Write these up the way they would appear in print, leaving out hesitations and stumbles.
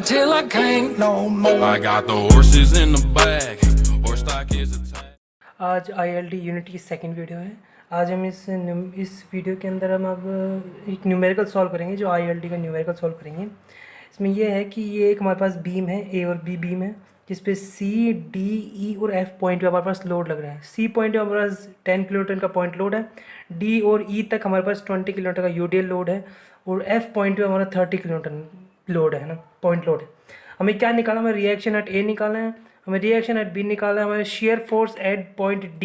till I can't no more. I got the horses in the back, horse stock is attached. आज ILD unit की second video है। आज हम इस video के अंदर हम अब एक न्यूमेरिकल सॉल्व करेंगे, जो ILD का न्यूमेरिकल सॉल्व करेंगे। इसमें यह है कि ये एक हमारे पास बीम है, A और B बीम है, जिस पे C, D, E और F पॉइंट पे हमारे पास लोड लग रहा है। C पॉइंट पे हमारे पास 10 किलोन्यूटन का पॉइंट लोड है, D और E तक हमारे पास 20 किलोमीटर का यूडियल लोड है, और F पॉइंट पे हमारा 30 किलोन्यूटन लोड है ना, पॉइंट लोड है। हमें क्या निकालना है? हमें रिएक्शन एट A निकालना है, हमें रिएक्शन एट B निकालना है, हमें shear force at point D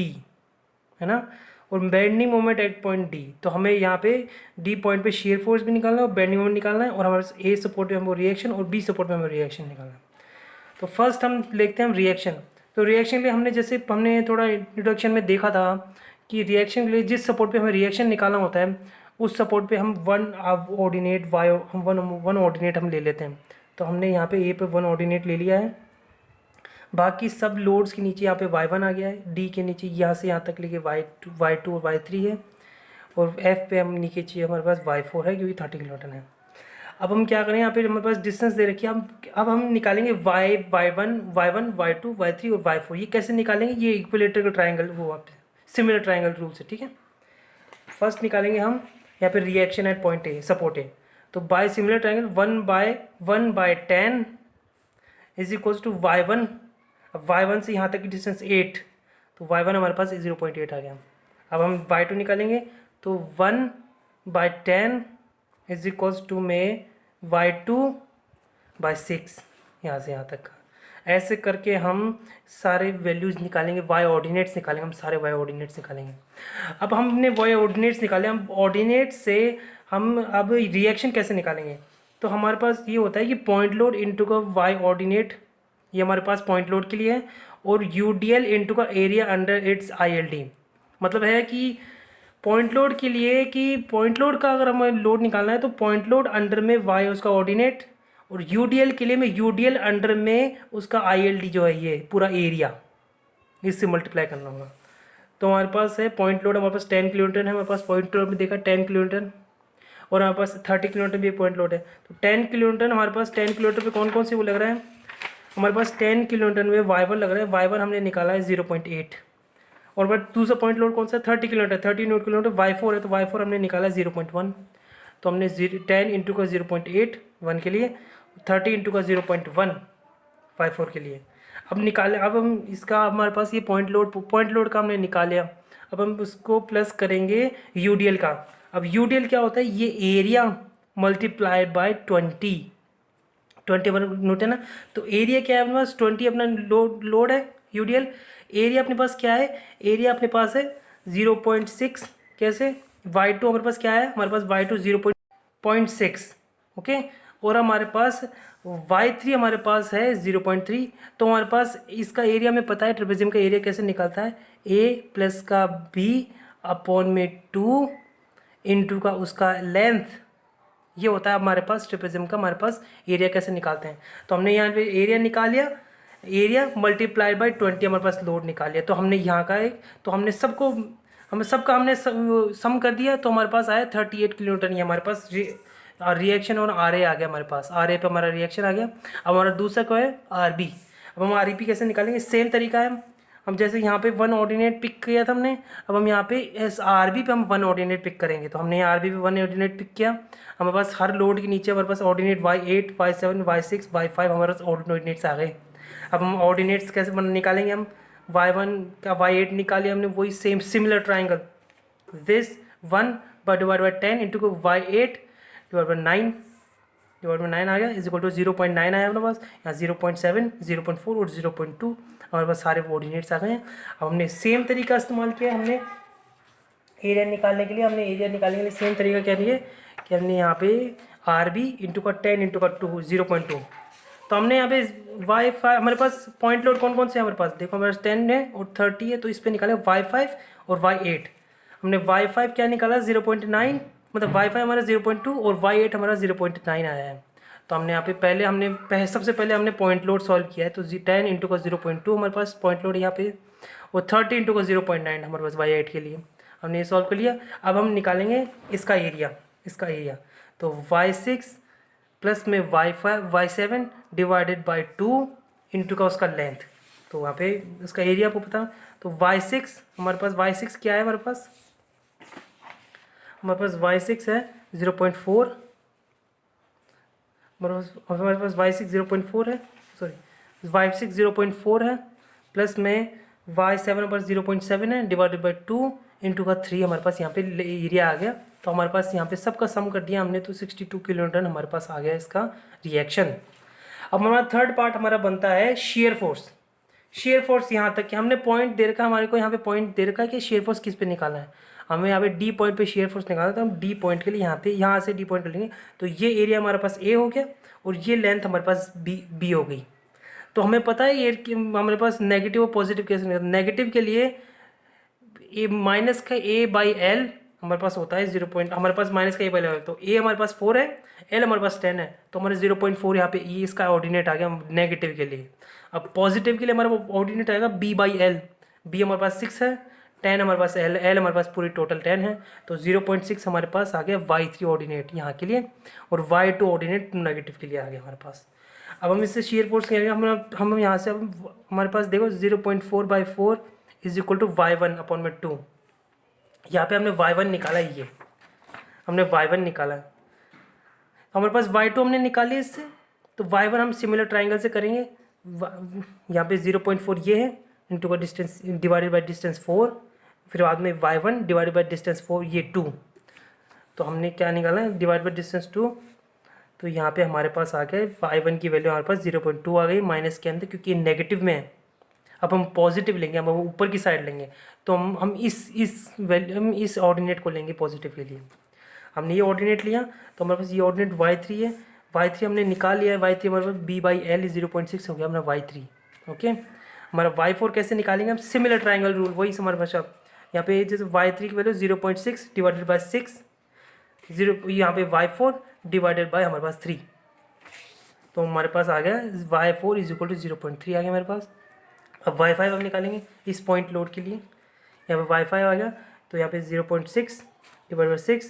है ना, और bending moment at point D। तो हमें यहाँ पे D पॉइंट पे शेयर फोर्स भी निकालना है और बेंडिंग मोमेंट निकालना है, और हमारे A सपोर्ट पे हमको रिएक्शन और B सपोर्ट पे हमें रिएक्शन निकालना है। तो फर्स्ट हम देखते हैं हम रिएक्शन। तो रिएक्शन के लिए हमने जैसे हमने थोड़ा इंट्रोडक्शन में देखा था कि रिएक्शन के लिए जिस सपोर्ट पे हमें रिएक्शन निकालना होता है, उस सपोर्ट पे हम वन ऑर्डिनेट वन ऑर्डिनेट हम ले लेते हैं। तो हमने यहाँ पे A पे वन ऑर्डिनेट ले लिया है। बाकी सब लोड्स के नीचे यहाँ पे y1 आ गया है, D के नीचे यहाँ से यहाँ तक लेके y2 और y3 है, और F पे हम नीचे चाहिए हमारे पास y4 है, क्योंकि 30 किलोमीटर है। अब हम क्या करें, यहाँ पे हमारे पास डिस्टेंस दे रखी है, अब हम निकालेंगे y1 y2 y3 और y4। ये कैसे निकालेंगे? ये इक्विलेटरल ट्रायंगल वो आप सिमिलर ट्रायंगल रूल से, ठीक है। फर्स्ट निकालेंगे हम यहाँ पे reaction at point A, support A। तो by similar triangle 1/10 is equals to y1। अब y1 से यहाँ तक की डिस्टेंस 8, तो y1 हमारे पास 0.8 आ गया। अब हम y2 निकालेंगे, तो 1/10 इज इक्वल्स टू में y2/6, यहाँ से यहाँ तक का। ऐसे करके हम सारे वैल्यूज़ निकालेंगे, y ऑर्डिनेट्स निकालेंगे, हम सारे y ऑर्डिनेट्स निकालेंगे। अब हमने y ऑर्डिनेट्स निकाले, हम ऑर्डिनेट से हम अब रिएक्शन कैसे निकालेंगे? तो हमारे पास ये होता है कि पॉइंट लोड इंटू का y ऑर्डिनेट, ये हमारे पास पॉइंट लोड के लिए है, और UDL इंटू का एरिया अंडर इट्स ILD। मतलब है कि पॉइंट लोड के लिए कि पॉइंट लोड का अगर हमें लोड निकालना है तो पॉइंट लोड अंडर में y उसका ऑर्डिनेट, और UDL के लिए मैं UDL अंडर में उसका ILD जो है ये पूरा एरिया, इससे मल्टीप्लाई करना होगा। तो हमारे पास है पॉइंट लोड, हमारे पास 10 किलोमीटर है, हमारे पास पॉइंट लोड में देखा 10 किलोमीटर, और हमारे पास 30 किलोमीटर भी पॉइंट लोड है। तो 10 किलोमीटर हमारे पास 10 किलोमीटर पे कौन कौन से वो लग रहा है? हमारे पास 10 किलोमीटर में y1 लग रहा है, y1 हमने निकाला है 0.8, और बट दूसरा पॉइंट लोड कौन सा है? 30 किलोमीटर, 30 किलोमीटर y4 है, तो y4 हमने निकाला है 0.1। तो हमने 10 इंटू का 0.8 1 के लिए, 30 इंटू का 0.1 y4 के लिए। अब निकाले, अब हम इसका हमारे पास ये पॉइंट लोड का हमने निकाल लिया। अब हम उसको प्लस करेंगे UDL का। अब UDL क्या होता है? ये एरिया मल्टीप्लाइड बाय 21 न्यूटन है। तो एरिया क्या है अपने पास? 20 अपना लोड है UDL। एरिया अपने पास क्या है? एरिया अपने पास है 0.6। कैसे? y2 हमारे पास क्या है? हमारे पास y2 0.6, ओके। और हमारे पास y3 हमारे पास है 0.3। तो हमारे पास इसका एरिया में पता है, ट्रेपेजियम का एरिया कैसे निकलता है? A प्लस का B अपॉन में 2 इंटू का उसका लेंथ, ये होता है हमारे पास ट्रेपेजियम का। हमारे पास एरिया कैसे निकालते हैं? तो हमने यहाँ पे एरिया निकाल लिया, एरिया मल्टीप्लाई बाय 20 हमारे पास लोड निकाल लिया। तो हमने यहाँ का एक, तो हमने सबका हमने सम कर दिया, तो हमारे पास आया 38 किलोमीटर। ये हमारे पास रिएक्शन और RA आ गया हमारे पास, RA पे हमारा रिएक्शन आ गया। अब हमारा दूसरा क्या है? RB। अब हम RB कैसे निकालेंगे? सेम तरीका है, हम जैसे यहाँ पे वन ऑर्डिनेट पिक किया था हमने, अब हम यहाँ पे RB पे हम वन ऑर्डिनेट पिक करेंगे। तो हमने यहाँ RB पे वन ऑर्डिनेट पिक किया, हमारे पास हर लोड के नीचे हमारे पास ordinate y8 y7 y6 y5 हमारे पास ऑर्डिनेट्स आ गए। अब हम ऑर्डिनेट्स कैसे निकालेंगे? हम y1 का y8 निकाले हमने, वही same similar triangle, this 1/10 into y8 divide by 9 आ गया, इज इक्वल टू 0.9 आया हमारे पास। यहाँ 0.7 0.4 और 0.2 हमारे पास सारे ऑर्डिनेट्स आ गए हैं। अब हमने सेम तरीका इस्तेमाल किया, हमने एरिया निकालने के लिए सेम तरीका क्या है कि हमने यहाँ पे RB इंटू का 10 इंटू का 2 0.2। तो हमने यहाँ पे y5 हमारे पास पॉइंट लोड कौन कौन से है हमारे पास? देखो हमारे पास 10 है और 30 है, तो इस पर निकाले y5 और y8। हमने y5 क्या निकाला? 0.9, मतलब y5 हमारा 0.2 और y8 हमारा 0.9 आया है। तो हमने यहाँ पे सबसे पहले हमने पॉइंट लोड सॉल्व किया है। तो 10 इंटू का 0.2 हमारे पास पॉइंट लोड यहाँ पे, और 30 इंटू का 0.9 हमारे पास y8 के लिए हमने ये सॉल्व कर लिया। अब हम निकालेंगे इसका एरिया। तो y6 प्लस में y7 डिवाइडेड बाई 2 इंटू का उसका लेंथ। तो वहाँ पे उसका एरिया आपको पता, तो y6 हमारे पास y6 क्या है हमारे पास y6 है 0.4, हमारे पास y6 0.4 है, सॉरी y6 0.4 है, प्लस में y7 हमारे पास 0.7 है डिवाइडेड बाई 2 इंटू का 3 हमारे पास यहाँ पे एरिया आ गया। तो हमारे पास यहाँ पे सबका सम कर दिया हमने, तो 62 किलोन्यूटन हमारे पास आ गया इसका रिएक्शन। अब हमारा थर्ड पार्ट हमारा बनता है शेयर फोर्स। शेयर फोर्स यहाँ तक कि हमने पॉइंट दे रखा है, हमारे को यहाँ पे पॉइंट दे रखा है कि शेयर फोर्स किस पे निकालना है। हमें यहाँ पे डी पॉइंट पे शेयर फोर्स निकालना है, तो हम डी पॉइंट के लिए यहाँ से डी पॉइंट कर लेंगे। तो ये एरिया हमारे पास ए हो गया और ये लेंथ हमारे पास बी हो गई। तो हमें पता है ये कि हमारे पास नेगेटिव और पॉजिटिव कैसे निकलता है। नेगेटिव के लिए ए माइनस का ए बाई एल हमारे पास होता है 0 पॉइंट, हमारे पास माइनस का ए बाई एल, तो ए हमारे पास 4 है, एल हमारे पास 10 है, तो हमारे 0.4 यहाँ पे ई इसका ऑर्डिनेट आ गया नेगेटिव के लिए। अब पॉजिटिव के लिए हमारा ऑर्डिनेट आएगा बी बाई एल, बी हमारे पास 6 है, 10 हमारे पास एल, एल हमारे पास पूरी टोटल 10 है, तो 0.6 हमारे पास आ गया y3 ऑर्डिनेट यहाँ के लिए, और y2 ऑर्डिनेट नेगेटिव के लिए आ गया हमारे पास। अब हम इससे शेयर फोर्स करेंगे, हम यहाँ से हमारे पास देखो 0.4/4 इज इक्वल टू y1/2। यहाँ पे हमने y1 निकाला, ये हमने y1 निकाला, हमारे पास y2 हमने निकाली इससे, तो y1 हम सिमिलर ट्राइंगल से करेंगे। यहाँ पे 0.4 ये है इंटू का डिस्टेंस डिवाइडेड बाई डिस्टेंस 4, फिर बाद में y1 डिवाइडेड बाई डिस्टेंस 4 ये 2, तो हमने क्या निकाला डिवाइड बाई डिस्टेंस 2, तो यहाँ पे हमारे पास आ गया y1 की वैल्यू हमारे पास 0.2 आ गई माइनस के अंदर, क्योंकि नेगेटिव में है। अब हम पॉजिटिव लेंगे, अब हम ऊपर की साइड लेंगे, तो हम इस ऑर्डिनेट को लेंगे पॉजिटिव के लिए। हमने ये ऑर्डिनेट लिया, तो हमारे पास ये ऑर्डिनेट y3 है, y3 हमने निकाल लिया है, y3 हमारे पास b बाई एल 0.6 हो गया हमारा y3। ओके, हमारा y4 कैसे निकालेंगे हम, सिमिलर ट्राइंगल रूल, वही हमारे पास। अब यहाँ पे जैसे y3 की वैल्यू 0.6 डिवाइडेड बाई 6, यहाँ पे y4 डिवाइडेड बाई हमारे पास 3, तो हमारे पास आ गया y4 इज इक्वल टू 0.3 आ गया हमारे पास। अब y5 हम निकालेंगे इस पॉइंट लोड के लिए, यहाँ पे y5 आ गया, तो यहाँ पे 0.6 divide by 6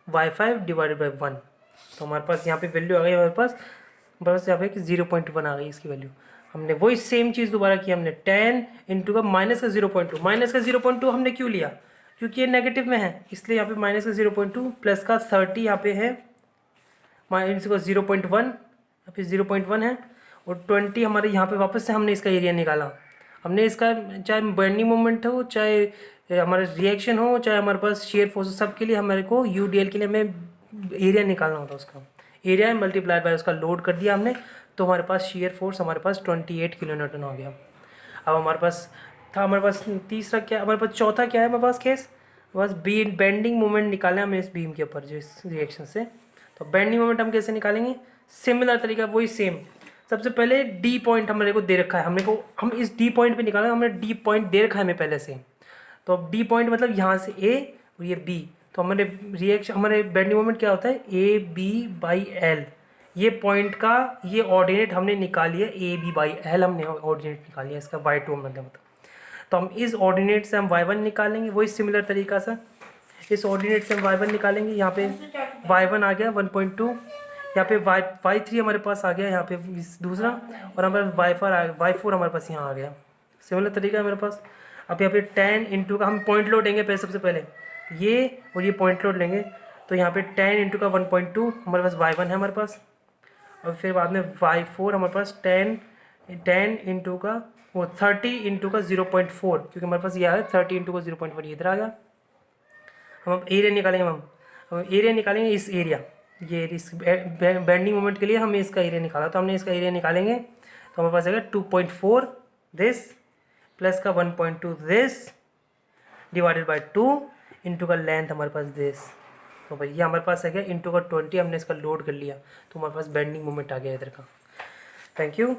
y5 divided by 1, तो हमारे पास यहाँ पे वैल्यू आ गई हमारे पास यहाँ पे 0.1 आ गई इसकी वैल्यू। हमने वही सेम चीज़ दोबारा की, हमने 10 इंटू का माइनस का 0.2, माइनस का 0.2 हमने क्यों लिया, क्योंकि ये नेगेटिव में है, इसलिए यहाँ पे माइनस का 0.2 प्लस का 30 यहाँ पे है, माइनस का 0.1 यहाँ पे 0.1 है, और 20 हमारे यहाँ पे वापस से हमने इसका एरिया निकाला। हमने इसका चाहे बेंडिंग मोमेंट हो, चाहे हमारा रिएक्शन हो, चाहे हमारे पास शेयर फोर्स, सब के लिए हमारे को यूडीएल के लिए हमें एरिया निकालना होता है। उसका एरिया मल्टीप्लाइड बाय उसका लोड कर दिया हमने, तो हमारे पास शेयर फोर्स हमारे पास 28 किलोन्यूटन हो गया। अब हमारे पास तीसरा क्या, हमारे पास चौथा क्या है हमारे पास केस, बस बेंडिंग मोमेंट निकालना है हमें इस बीम के ऊपर जो इस रिएक्शन से। तो बेंडिंग मोमेंट हम कैसे निकालेंगे, सिमिलर तरीका, वही सेम। सबसे पहले डी पॉइंट हमारे को दे रखा है, हम इस डी पॉइंट पे निकालेंगे, हमने डी पॉइंट दे रखा है हमें पहले से। तो अब डी पॉइंट मतलब यहाँ से ए और ये बी, तो हमारे बेंडिंग मोमेंट क्या होता है, ए बी बाई एल, ये पॉइंट का ये ऑर्डिनेट हमने निकाल लिया, ए बी बाई एल हमने ऑर्डिनेट निकाल लिया इसका y2 मतलब। तो हम इस ऑर्डिनेट से हम y1 निकालेंगे, वही सिमिलर तरीका से इस ऑर्डिनेट से हम y1 निकालेंगे। यहाँ पे y1 आ गया 1.2, यहाँ पे y3 हमारे पास आ गया यहाँ पे इस दूसरा, और हमारे y4 हमारे पास यहाँ आ गया, सिमिलर तरीका है मेरे पास। अब यहाँ पे 10 इंटू का हम पॉइंट लोड लेंगे पहले, सबसे पहले ये और ये पॉइंट लोड लेंगे, तो यहाँ पे 10 इंटू का 1.2 हमारे पास y1 है हमारे पास, और फिर बाद में y4 हमारे पास 10 इंटू का वो 30 इंटू का 0.4, क्योंकि हमारे पास ये है 30 इंटू का 0.4, ये इधर आ गया। हम एरिया निकालेंगे, हम एरिया निकालेंगे इस एरिया, ये इस बेंडिंग मोमेंट के लिए हमें इसका एरिया निकाला, तो हमने इसका एरिया निकालेंगे, तो हमारे पास आएगा 2.4 दिस प्लस का 1.2 दिस डिवाइडेड बाई 2 इंटू का लेंथ हमारे पास दिस, तो भाई ये हमारे पास है क्या इंटू का 20, हमने इसका लोड कर लिया, तो हमारे पास बेंडिंग मोमेंट आ गया इधर का। Thank you.